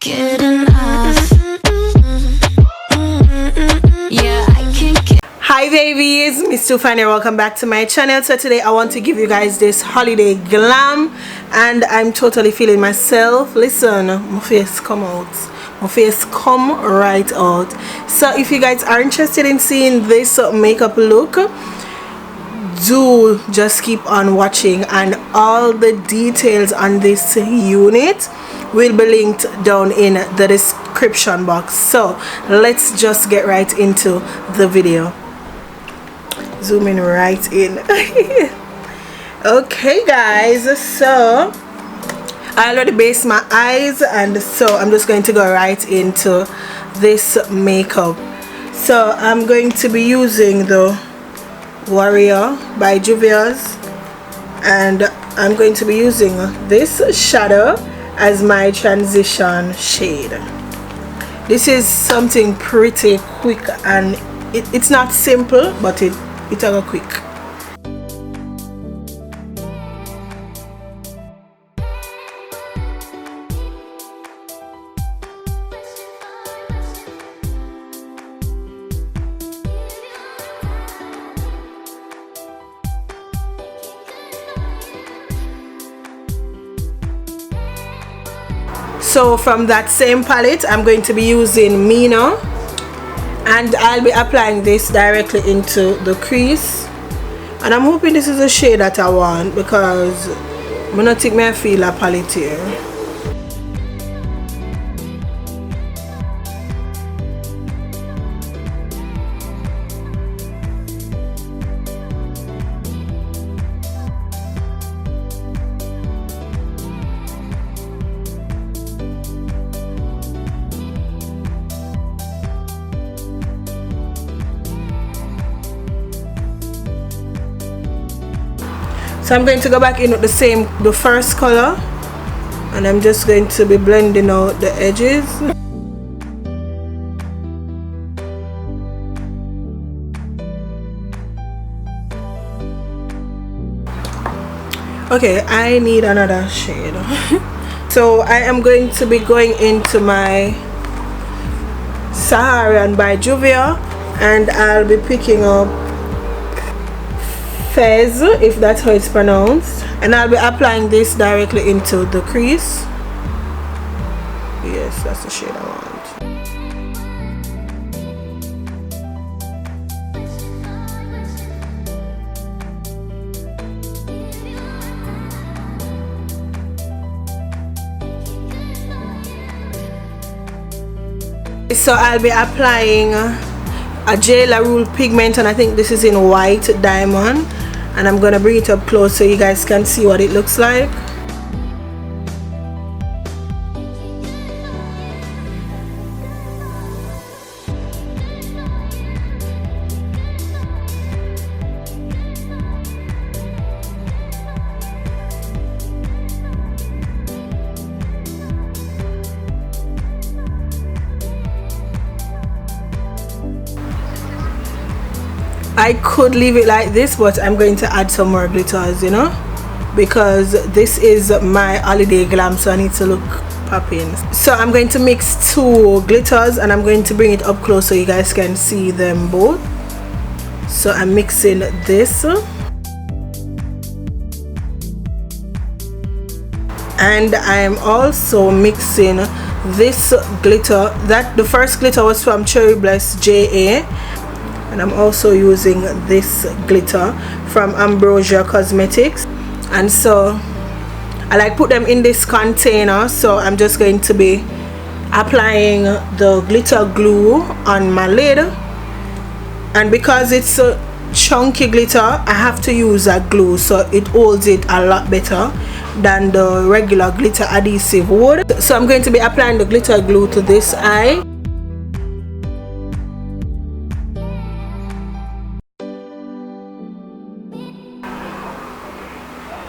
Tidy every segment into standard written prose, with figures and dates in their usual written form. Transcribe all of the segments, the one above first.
get enough. Yeah, I can't get. Hi babies, Mstoofine here. Welcome back to my channel. So today I want to give you guys this holiday glam, and I'm totally feeling myself. Listen, my face come out. My face come right out. So if you guys are interested in seeing this makeup look, do just keep on watching, and all the details on this unit will be linked down in the description box. So let's just get right into the video. Zooming right in. Okay guys, so I already based my eyes, and so I'm just going to go right into this makeup. So I'm going to be using the Warrior by Juvia's, and I'm going to be using this shadow as my transition shade. This is something pretty quick, and it's not simple, but it's a quick. So from that same palette, I'm going to be using Mina, and I'll be applying this directly into the crease, and I'm hoping this is a shade that I want, because I'm not think I feel a palette here. So I'm going to go back in with the first color, and I'm just going to be blending out the edges. Okay, I need another shade. So I am going to be going into my Saharan by Juvia, and I'll be picking up Fez, if that's how it's pronounced, and I'll be applying this directly into the crease. Yes, that's the shade I want. So I'll be applying a J. La Rule pigment, and I think this is in White Diamond, and I'm gonna bring it up close so you guys can see what it looks like. I could leave it like this, but I'm going to add some more glitters, you know, because this is my holiday glam, so I need to look popping. So I'm going to mix two glitters, and I'm going to bring it up close so you guys can see them both. So I'm mixing this, and I'm also mixing this glitter. That the first glitter was from Cherry Bless JA, and I'm also using this glitter from Ambrosia Cosmetics, and so I like put them in this container. So I'm just going to be applying the glitter glue on my lid, and because it's a chunky glitter, I have to use a glue so it holds it a lot better than the regular glitter adhesive would. So I'm going to be applying the glitter glue to this eye.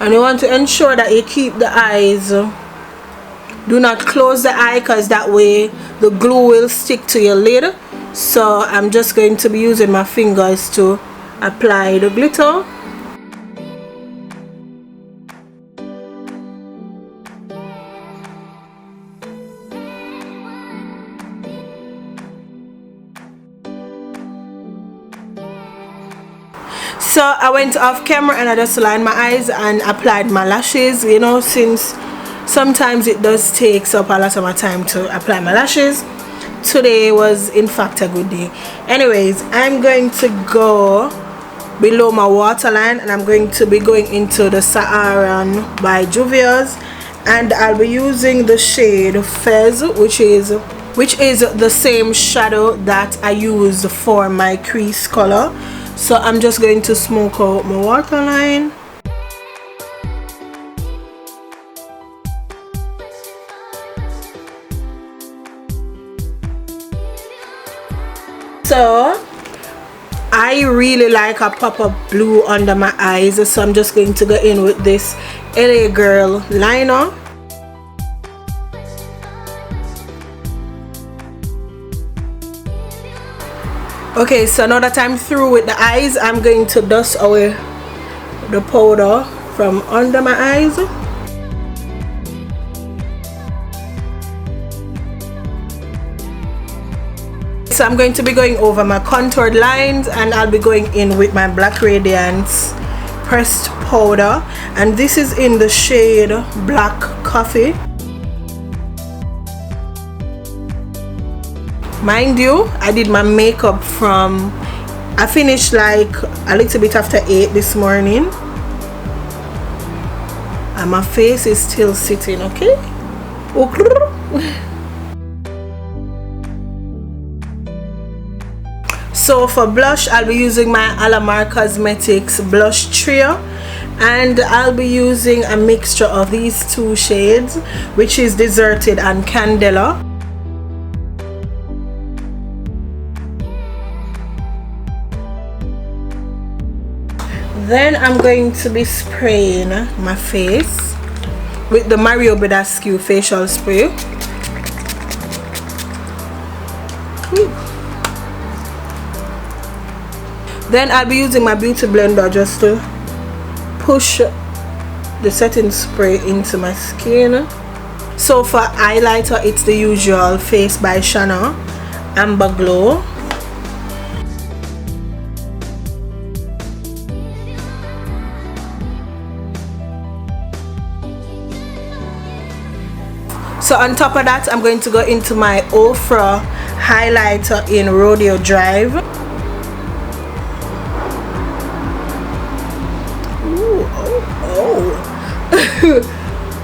And you want to ensure that you keep the eyes, do not close the eye, because that way the glue will stick to your lid. So I'm just going to be using my fingers to apply the glitter. So I went off camera and I just lined my eyes and applied my lashes, you know, since sometimes it does take up a lot of my time to apply my lashes. Today was in fact a good day. Anyways, I'm going to go below my waterline and I'm going to be going into the Saharan by Juvia's, and I'll be using the shade Fez, which is the same shadow that I used for my crease color. So I'm just going to smoke out my waterline. So I really like a pop-up blue under my eyes, so I'm just going to go in with this LA Girl liner. Okay, so now that I'm through with the eyes, I'm going to dust away the powder from under my eyes. So I'm going to be going over my contoured lines, and I'll be going in with my Black Radiance pressed powder, and this is in the shade Black Coffee. Mind you, I did my makeup I finished like a little bit after 8 this morning, and my face is still sitting, okay? So for blush, I'll be using my Alamar Cosmetics blush trio, and I'll be using a mixture of these two shades, which is Deserted and Candela. Then I'm going to be spraying my face with the Mario Badescu facial spray. Then I'll be using my beauty blender just to push the setting spray into my skin. So for highlighter, it's the usual Face by Shanna Amber Glow. So on top of that, I'm going to go into my Ofra highlighter in Rodeo Drive. Ooh,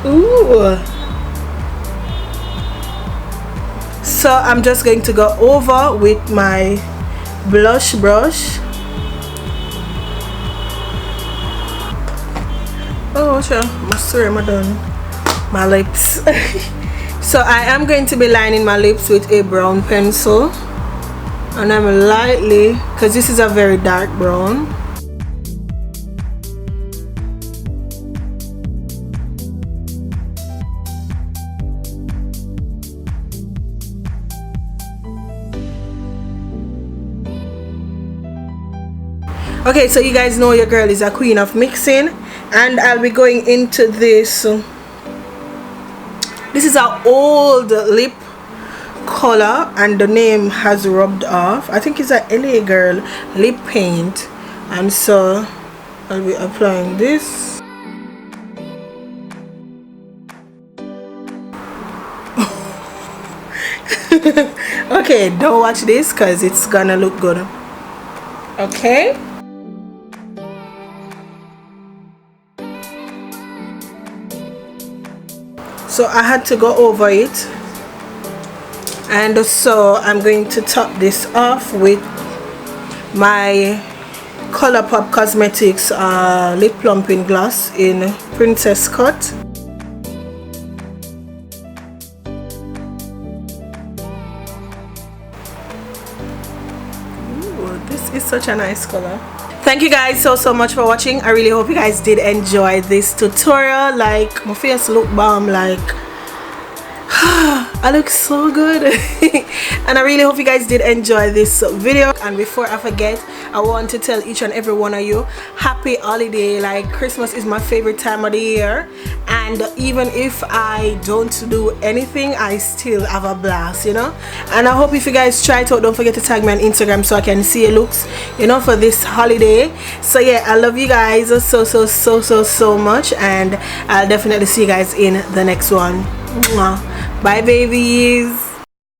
Ooh. So I'm just going to go over with my blush brush. Oh, sure, I'm done my lips. So I am going to be lining my lips with a brown pencil, and I'm lightly, because this is a very dark brown. Okay, so you guys know your girl is a queen of mixing, and I'll be going into this. This is our old lip color, and the name has rubbed off. I think it's a LA Girl lip paint, and so I'll be applying this. Okay, don't watch this because it's gonna look good. Okay. So I had to go over it, and so I'm going to top this off with my Colourpop Cosmetics lip plumping gloss in Princess Cut. Ooh, this is such a nice color. Thank you guys so much for watching. I really hope you guys did enjoy this tutorial. Like, my face look bomb, like I look so good. And I really hope you guys did enjoy this video. And before I forget, I want to tell each and every one of you happy holiday. Like, Christmas is my favorite time of the year, and and even if I don't do anything, I still have a blast, you know. And I hope if you guys try it out, don't forget to tag me on Instagram so I can see your looks, you know, for this holiday. So yeah, I love you guys so much, and I'll definitely see you guys in the next one. Mwah. Bye babies.